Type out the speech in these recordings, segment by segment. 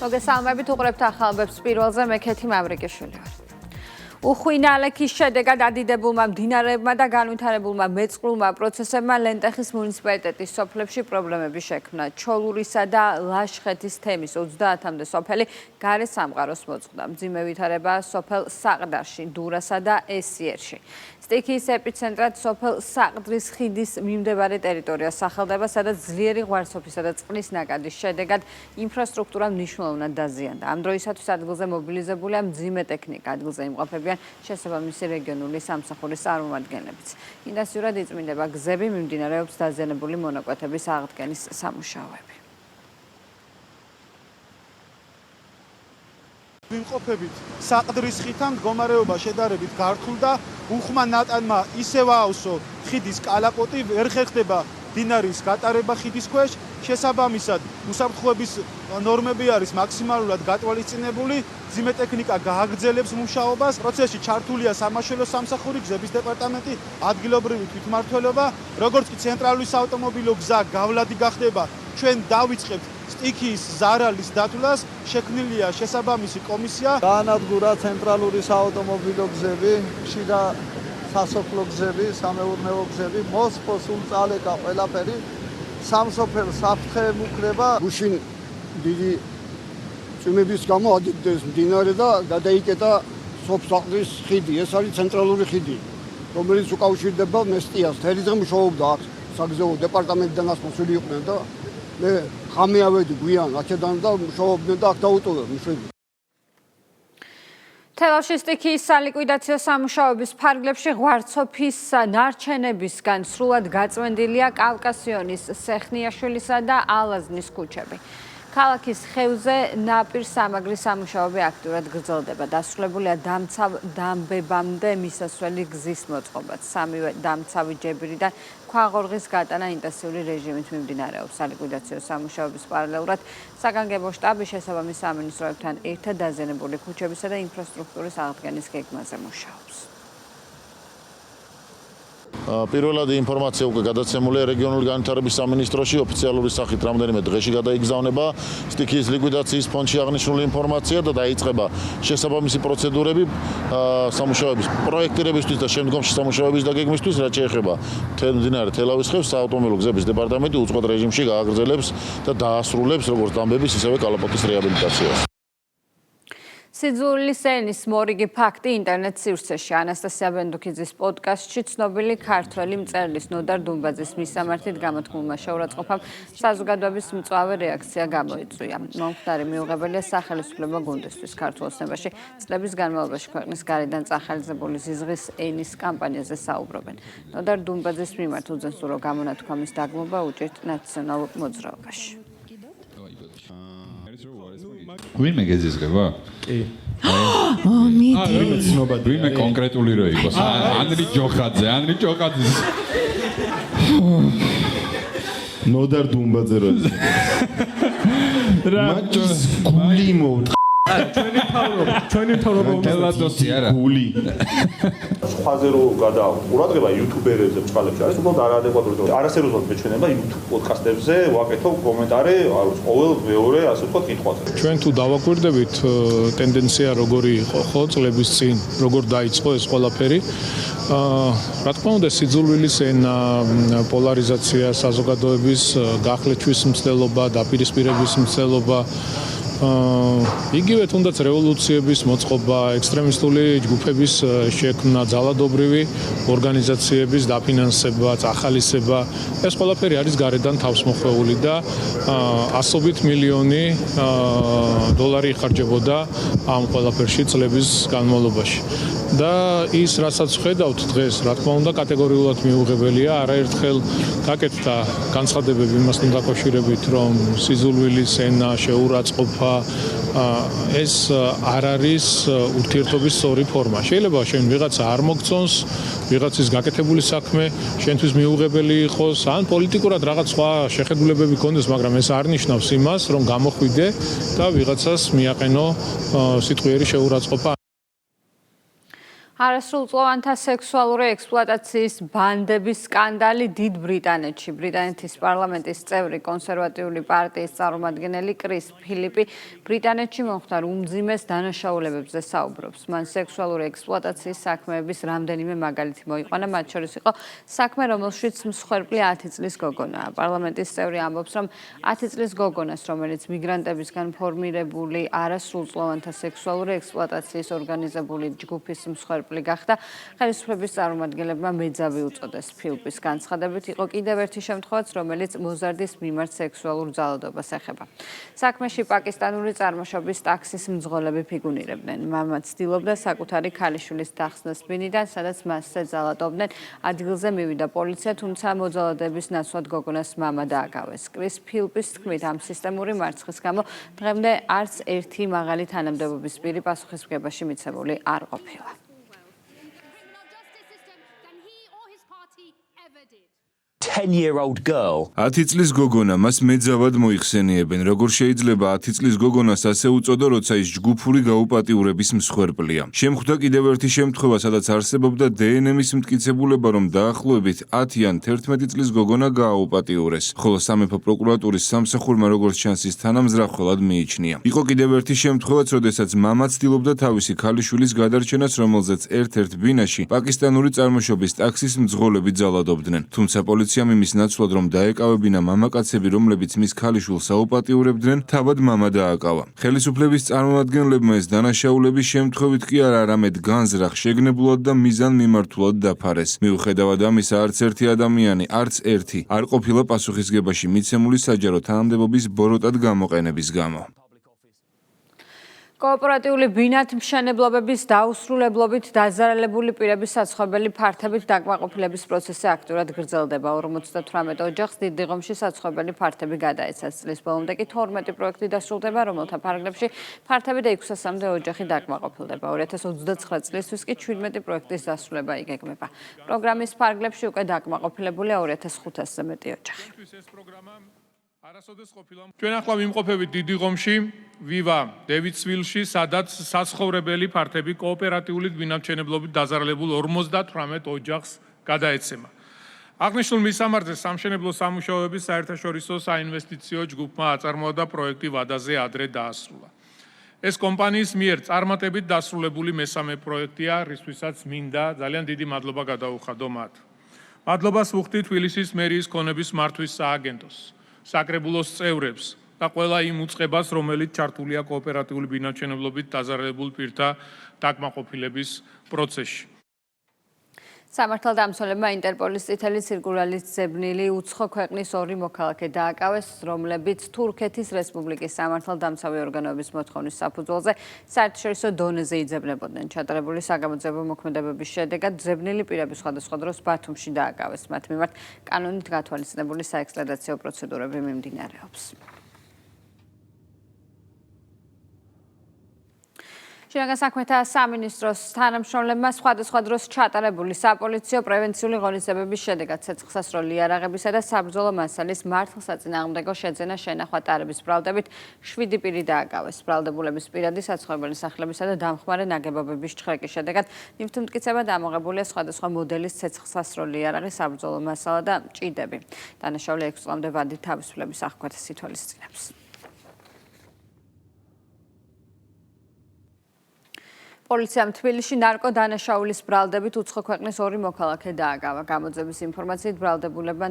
მოგესალმებით, უყურებთ ახალბებს პირველზე, მე ქეთი მავრიკიშვილი ვარ. უხვინალექის შედეგად ადიდებულმა მდინარეებმა და განვითარებულმა მეწყვილმა პროცესებმა ლენტეხის მუნიციპალიტეტის სოფლებში პრობლემები შექმნა. ჩოლურისა და ლაშხეთის თემის 30-მდე სოფელი გარე სამყაროს მოწყდა. მძიმე ვითარება სოფელ საყდარში, დურასა და ესიერში. სტიქიის ეპიცენტრად სოფელ საყდრის ხიდის მიმდებარე ტერიტორია სახელდება, სადაც ძლიერი ღვარცოფისა და წყლის ნაკადის შედეგად ინფრასტრუქტურა მნიშვნელოვნად დაზიანდა. ამ დროისათვის ადგილზე მობილიზებულია მძიმე ტექნიკა, ადგილზე იმყოფებიან შესაბამისი რეგიონული სამსახურის წარმომადგენლებიც. ინტენსიურად იწმინდება გზები, მიმდინარეობს დაზიანებული მონაკვეთების აღდგენის სამუშაოები. ვიმყოფებით საყდრის ხიდთან მდგომარეობა შედარებით გართულდა, უხმა ნატანმა ისევ აავსო ხიდის კალაპოტი, ვერ ხერხდება მდინარის გატარება ხიდის ქვეშ, შესაბამისად უსაფრთხოების ნორმები არის მაქსიმალურად გათვალისწინებული, მძიმე ტექნიკა გააგრძელებს მუშაობას, პროცესში ჩართულია სამაშველო სამსახური, გზების დეპარტამენტი, ადგილობრივი თვითმმართველობა, როგორც კი ცენტრალური საავტომობილო გზა გავლადი გახდება, ჩვენ დავიწყებთ სტიქიის ზარალის დათვლას, შექმნილია შესაბამისი კომისია. გაანადგურა ცენტრალური საავტომობილო გზები, შიდა სასოფლო გზები, სამეურნეო გზები, მოსპოს უმწალეკა ყველაფერი, სამსოფელ საფრთხე ემუქრება. გუშინ დიდი წვიმების გამო ადიდეს მდინარე და გადაიკეტა სოფსაყდრის ხიდი. ეს არის ცენტრალური ხიდი, რომელიც უკავშირდება მესტიას. თელი დღე მუშაობდა აქ საგზაო დეპარტამენტიდან ასმოსული იყვნენ და მე ხამე ავედი გვიან აქედან და მუშაობდნენ და აქ დაუტოვე მუშები. თელავში სტიქიის სალიკვიდაციო სამუშაოების ფარგლებში ღვარცოფის ნარჩენებისგან სრულად გაწმენდილია კავკასიონის, სეხნიაშვილისა და ალაზნის ქუჩები. ქალაქის ხევზე ნაპირსამაგრის სამუშაოები აქტიურად გრძელდება. დასრულებულია დამბებამდე მისასვლელი გზის მოწყობაც. სამივე დამცავი ჯებირიდან ქვაღორღის გატანა ინტენსიური რეჟიმით მიმდინარეობს. სალიკვიდაციო სამუშაოების პარალელურად საგანგებო შტაბი შესაბამის სამინისტროებთან ერთად დაზიანებული ქუჩებისა და ინფრასტრუქტურის აღდგენის გეგმაზე მუშაობს. პირველად ინფორმაცია უკვე გადაცემულია რეგიონული განვითარების სამინისტროში, ოფიციალური სახით რამდენიმე დღეში გადაიგზავნება სტიქიის ლიკვიდაციის ფონდში აღნიშნული ინფორმაცია და დაიწყება შესაბამისი პროცედურები სამუშაოების პროექტირებისთვის და შემდგომში სამუშაოების დაგეგმისთვის, რაც შეეხება მდინარე თელავის ხევს, საავტომობილო გზების დეპარტამენტი უწყვეტ რეჟიმში გააგრძელებს და დაასრულებს როგორც დამბების, ისევე კალაპოტის რეაბილიტაციას. სიძულვილის ენის მორიგი ფაქტი ინტერნეტ სივრცეში. ანასტასია ბენდუქიძის პოდკასტში ცნობილი ქართველი მწერლის ნოდარ დუმბაძის მისამართით გამოთქმულმა შეურაცხყოფამ საზოგადოების მწვავე რეაქცია გამოიწვია. მომხდარი მიუღებელია სახელმწიფო გუნდისთვის. ქართულ ოცნებაში წლების განმავლობაში ქვეყნის გარედან წახალისებული ზიზღის ენის კამპანიაზე საუბრობენ. ნოდარ დუმბაძის მიმართ უძენსურო გამონათქვამის დაგმობა უჭირთ ნაციონალურ მოძრაობაში. ვინმე გეზიზღება? კი. მიდი. ვინმე კონკრეტული რო იყოს? ანდრი ჯოხაძე. ნოდარ დუმბაძე რო ის. მაჩის გული მოვთ. ჩვენი თავრობა ელადოსი არა. გული. სხვაზე რო გადაყურადღება იუთუბერებზე ბჭყალებში არის უბრალოდ არაადეკვატური. არასერიოზულად მეჩვენება YouTube პოდკასტებზე ვაკეთო კომენტარი, ყოველ მეორე ასე ვთქვათ კითხვაზე. ჩვენ თუ დავაკვირდებით ტენდენცია როგორი იყო ხო წლების წინ, როგორ დაიწყო ეს ყველაფერი. რა თქმა უნდა, სიძულვილის ენა, პოლარიზაცია, საზოგადოების გახლეჩვის მცდელობა, დაპირისპირების მცდელობა, იგივე თუნდაც რევოლუციების მოწყობა, ექსტრემისტული ჯგუფების შექმნა, ძალადობრივი ორგანიზაციების დაფინანსება, წახალისება, ეს ყველაფერი არის გარედან თავს მოხვეული და ასობით მილიონი დოლარი იხარჯებოდა ამ ყველაფერში წლების განმავლობაში. და ის, რასაც ხედავთ დღეს, რა თქმა უნდა, კატეგორიულად მიუღებელია. არაერთხელ გაკეთდა განცხადებები იმასთან დაკავშირებით, რომ სიძულვილის ენა, შეურაცხყოფა ეს არ არის ურთიერთობის სწორი ფორმა. შეიძლება შენ ვიღაცა არ მოგწონს, ვიღაცის გაკეთებული საქმე შენთვის მიუღებელი იყოს, ან პოლიტიკურად რაღაც სხვა შეხედულებები გქონდეს, მაგრამ ეს არ ნიშნავს იმას, რომ გამოხვიდე და ვიღაცას მიაყენო სიტყვიერი შეურაცხყოფა. არასრულწლოვანთა სექსუალური ექსპლუატაციის ბანდების სკანდალი დიდ ბრიტანეთში. ბრიტანეთის პარლამენტის წევრი კონსერვატიული პარტიის წარმომადგენელი კრის ფილიპი ბრიტანეთში მომხდარ უმძიმეს დანაშაულებებზე საუბრობს. მან სექსუალური ექსპლუატაციის საქმეების რამდენიმე მაგალითი მოიყვანა, მათ შორის იყო საქმე, რომელშიც მსხვერპლი 10 წლის გოგონაა. პარლამენტის წევრი ამბობს, რომ 10 წლის გოგონას, რომელიც მიგრანტებისგან ფორმირებული არასრულწლოვანთა სექსუალური ექსპლუატაციის ორგანიზებული ჯგუფის მსხვერპლი გახდა, ხელისუფლების წარმომადგენლებმა მეძავი უწოდეს. ფილიპის განცხადებით იყო კიდევ ერთი შემთხვევაც, რომელიც მოზარდის მიმართ სექსუალურ ძალადობას ეხება. საქმეში პაკისტანური წარმოშობის ტაქსის მძღოლები ფიგურირებდნენ. მამა ცდილობდა საკუთარი ქალიშვილის დახსნას ბინიდან, სადაც მასზე ძალადობდნენ. ადგილზე მივიდა პოლიცია, თუმცა მოძალადების ნაცვლად გოგონას მამა დააკავეს. კრის ფილიპის თქმით, ამ სისტემური მარცხის გამო დღემდე არც ერთი მაღალი თანამდებობის პირი პასუხისმგებაში მიცემული არ ყოფილა. 10-year-old girl. 10 წლის გოგონა მას მეძავად მოიხსენიებენ. როგორ შეიძლება 10 წლის გოგონას ასე უწოდო, როცა ის ჯგუფური გაუპატიურების მსხვერპლია. შემხვდა კიდევ ერთი შემთხვევა, სადაც არსებობდა დნმ-ის მტკიცებულება, რომ დაახლოებით 10 ან 11 წლის გოგონა გააუპატიურეს, ხოლო სამეფო პროკურატურის სამსახურმა როგორც ჩანს ის თანამზრახველად მიიჩნია. იყო კიდევ ერთი შემთხვევაც, როდესაც მამა ცდილობდა თავისი ქალიშვილის გადარჩენას, რომელზეც ერთ-ერთ ბინაში პაკისტანური წარმოშობის ტაქსის მძღოლები ძალადობდნენ. თუმცა პოლიციამ იმის ნაცვლად, რომ დაეკავებინა მამაკაცები, რომლებიც მის ქალიშვილს აუპატიურებდნენ, თავად მამა დააკავა. ხელისუფლების წარმომადგენლებმა ეს დანაშაულების შემთხვევით კი არა, არამედ განზრახ, შეგნებულად და მიზანმიმართულად დაფარეს. მიუხედავად ამისა, არც ერთი ადამიანი, არც ერთი არ ყოფილა პასუხისგებაში მიცემული საჯარო თანამდებობის ბოროტად გამოყენების გამო. კოოპერატიული ბინათმშენებლობების დაუსრულებლობით დაზარალებული პირების საცხოვრებელი ფართებით დაკმაყოფილების პროცესი აქტიურად გრძელდება. 58 ოჯახს დიდ დიღომში საცხოვრებელი ფართები გადაეცათ. წლის ბოლომდე კი 12 პროექტი დასრულდება, რომელთა ფარგლებში ფართები და 600-მდე ოჯახი დაკმაყოფილდება. 2029 წლისთვის კი 17 პროექტის დასრულება იგეგმება. პროგრამის ფარგლებში უკვე დაკმაყოფილებულია 2500-ზე მეტი ოჯახი. არასოდეს ყოფილა. ჩვენ ახლა ვიმყოფებით დიდიღომში, ვივა დევიცვილში, სადაც საცხოვრებელი ფართები კოოპერატიული ბინათმშენებლობით დაზარალებულ 58 ოჯახს გადაეცემა. აღნიშნულ მისამართზე სამშენებლო სამუშაოების საერთაშორისო საინვესტიციო ჯგუფმა აწარმოა და პროექტი ვადაზე ადრე დაასრულა. ეს კომპანიის მიერ წარმატებით დასრულებული მესამე პროექტია, რისთვისაც მინდა ძალიან დიდი მადლობა გადაუხადო მათ. მადლობას ვუხდი თბილისის მერიის ქონების მართვის სააგენტოს, საკრებულოს წევრებს და ყველა იმ უწყებას, რომელიც ჩართულია კოოპერატიული ბინათმშენებლობით დაზარალებულ პირთა დაკმაყოფილების პროცესში. სამართალდამცველებმა ინტერპოლის წითელი ცირკულალის ძებნილი უცხო ქვეყნის 2 მოქალაქე დააკავეს, რომლებიც თურქეთის რესპუბლიკის სამართალდამცავი ორგანოების მოთხოვნის საფუძველზე საერთაშორისო დონეზე იძებნებოდნენ. ჩატარებული საგამოძიებო მოქმედებების შედეგად ძებნილი პირები სხვადასხვა დროს ბათუმში დააკავეს. მათ მიმართ კანონით გათვალისწინებული საექსტრადაციო პროცედურები მიმდინარეობს. შინაგან საქმეთა სამინისტროს თანამშრომლებმა სხვადასხვა დროს ჩატარებული საპოლიციო პრევენციული ღონისძიებების შედეგად ცეცხლსასროლი იარაღებისა და საბრძოლო მასალის მართლსაწინააღმდეგო შეძენა შენახვა ტარების ბრალდებით 7 პირი დააკავეს. ბრალდებულების პირადი საცხოვრებელი სახლებისა და დამხმარე ნაგებობების ჩხრეკის შედეგად ნივთმტკიცებად ამოღებულია სხვადასხვა მოდელის ცეცხლსასროლი იარაღი, საბრძოლო მასალა და ჭიდები. დანაშაული 6 წლამდე ვადით თავისუფლების აღკვეთას ითვალისწინებს. პოლიციამ თბილისში ნარკოდანაშაულის ბრალდებით უცხო ქვეყნის 2 მოქალაქე დააკავა. გამოძიების ინფორმაციით ბრალდებულებმა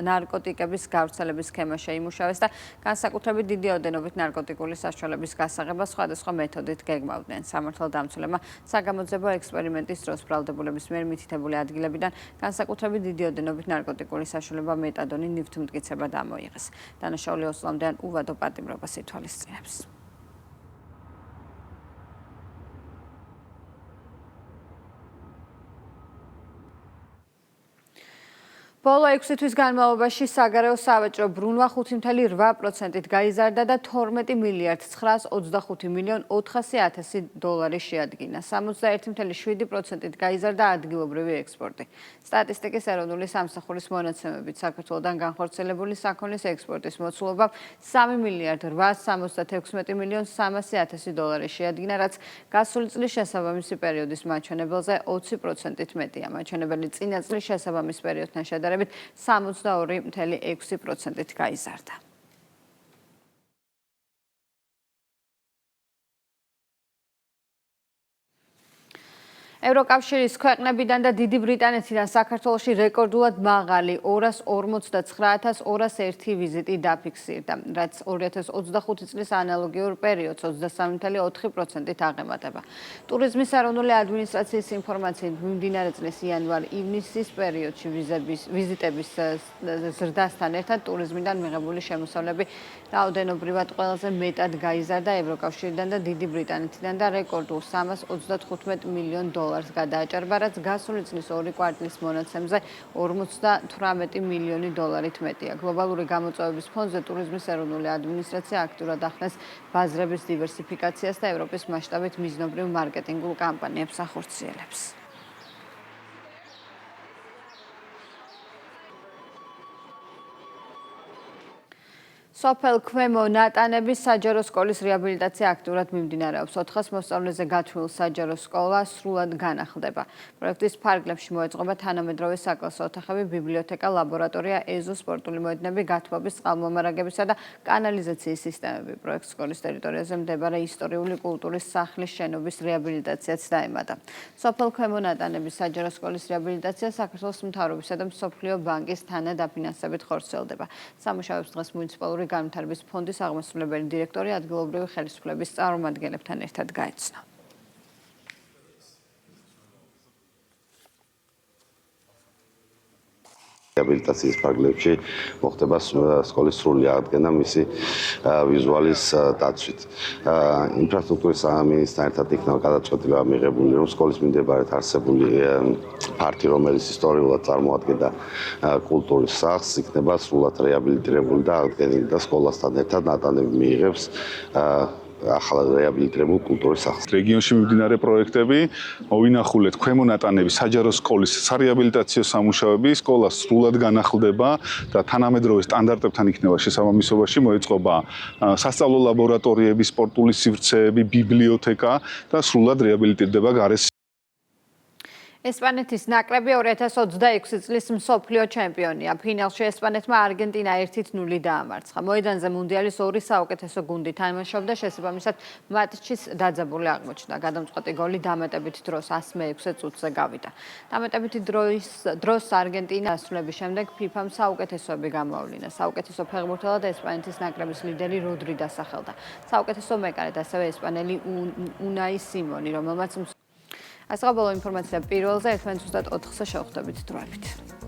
ნარკოტიკების გავრცელების სქემა შეიმუშავეს და განსაკუთრებით დიდი ოდენობით ნარკოტიკული საშუალების გასაღებას სხვადასხვა მეთოდით გეგმავდნენ. სამართალდამცველებმა საგამოძიებო ექსპერიმენტის დროს ბრალდებულების მიერ მითითებული ადგილებიდან განსაკუთრებით დიდი ოდენობით ნარკოტიკული საშუალება მეტადონი ნივთმტკიცებად ამოიღეს. დანაშაული 20 წლამდეან უვადო პატიმრობას ითვალისწინებს. ბოლო 6 თვის განმავლობაში საგარეო სავაჭრო ბრუნვა 5.8%-ით გაიზარდა და 12 მილიარდ 925 მილიონ 400.000 დოლარი შეადგინა. 61.7%-ით გაიზარდა ადგილობრივი ექსპორტი. სტატისტიკის ეროვნული სამსახურის მონაცემებით საქართველოდან განხორციელებული საქონლის ექსპორტის მოცულობა 3 მილიარდ 876 მილიონ 300.000 დოლარი შეადგინა, რაც გასული წლის შესაბამისი პერიოდის მაჩვენებელზე 20%-ით მეტია. მაჩვენებელი წინა წლის შესაბამის პერიოდთან შედარებით 62.6%-ით გაიზარდა. ევროკავშირის ქვეყნებიდან და დიდი ბრიტანეთიდან საქართველოში რეკორდულად მაღალი 259.201 ვიზიტი დაფიქსირდა, რაც 2025 წლის ანალოგიურ პერიოდს 23.4%-ით აღემატება. ტურიზმის ეროვნული ადმინისტრაციის ინფორმაციით, მიმდინარე წლის იანვარ-ივნისის პერიოდში ვიზიტების ზრდასთან ერთად ტურიზმიდან მიღებული შემოსავლები რაოდენობრივად ყველაზე მეტად გაიზარდა ევროკავშირიდან და დიდი ბრიტანეთიდან და რეკორდულ 335 მილიონ დოლარს გადააჭარბა, რაც გასული წლის 2 კვარტლის მონაცემზე 58 მილიონი დოლარით მეტია. გლობალური გამოწვევების ფონზე ტურიზმის ეროვნული ადმინისტრაცია აქტიურად ახდენს ბაზრების დივერსიფიკაციას და ევროპის მასშტაბით მიზნობრივ მარკეტინგულ კამპანიებს ახორციელებს. სოფელ ქვემო ნატანების საჯარო სკოლის რეაბილიტაცია აქტიურად მიმდინარეობს. 400 მოსწავლეზე გათვლილ საჯარო სკოლა სრულად განახლდება. პროექტის ფარგლებში მოეწყობა თანამედროვე საკლასო ოთახები, ბიბლიოთეკა, ლაბორატორია, ეზო, სპორტული მოედნები, გათბობის, წყალმომარაგებისა და კანალიზაციის სისტემები. პროექტს სკოლის ტერიტორიაზე მდებარე ისტორიული კულტურის სახლის შენობის რეაბილიტაციაც დაემატა. სოფელ ქვემო ნატანების საჯარო სკოლის რეაბილიტაცია საქართველოს მთავრობისა და მსოფლიო ბანკის თანადაფინანსებით ხორციელდება. სამუშაოებს დღეს მუნიციპალური განვითარების ფონდის აღმასრულებელი დირექტორი ადგილობრივი ხელისუფლების წარმომადგენლებთან ერთად გაეცნო. რეაბილიტაციის ფარგლებში მოხდება სკოლის სრული აღდგენა მისი ვიზუალის დაცვით. ინფრასტრუქტურის სამინისტროსთან ერთად იქნება გადაწყვეტილება მიღებული, რომ სკოლის მიმდებარედ არსებული ფართი, რომელიც ისტორიულად წარმოადგენდა კულტურის სახლს, იქნება სრულად რეაბილიტირებული და აღდგენილი და სკოლასთან ერთად ნატანები მიიღებს ახალ რეაბილიტირებულ კულტურის სახლს. რეგიონში მიმდინარე პროექტები მოვინახულეთ ქვემო ნატანების საჯარო სკოლის სარეაბილიტაციო სამუშაოები, სკოლა სრულად განახლდება და თანამედროვე სტანდარტებთან იქნება შესაბამისობაში, მოეწყობა სასწავლო ლაბორატორიები, სპორტული სივრცეები, ბიბლიოთეკა და სრულად რეაბილიტირდება გარე. ესპანეთის ნაკრები 2026 წლის მსოფლიო ჩემპიონია. ფინალში ესპანეთმა არგენტინა 1-0 დაამარცხა. მოედანზე მუნდიალის 2 საუკეთესო გუნდი თამაშობდა, შესაბამისად მატჩის დაძაბული აღმოჩნდა. გადამწყვეტი გოლი დამატებით დროს 106 წუთზე გავიდა. დამატებითი დროს არგენტინა ასრულების შემდეგ ფიფამ საუკეთესოები გამოავლინა. საუკეთესო ფეხბურთელად ესპანეთის ნაკრების ლიდერი როდრი დასახელდა. საუკეთესო მეკარედ ასევე ესპანელი უნაი სიმონი, რომელმაც ასღა ბოლო ინფორმაცია პირველზე 11:04-ზე შევხვდებით დროებით.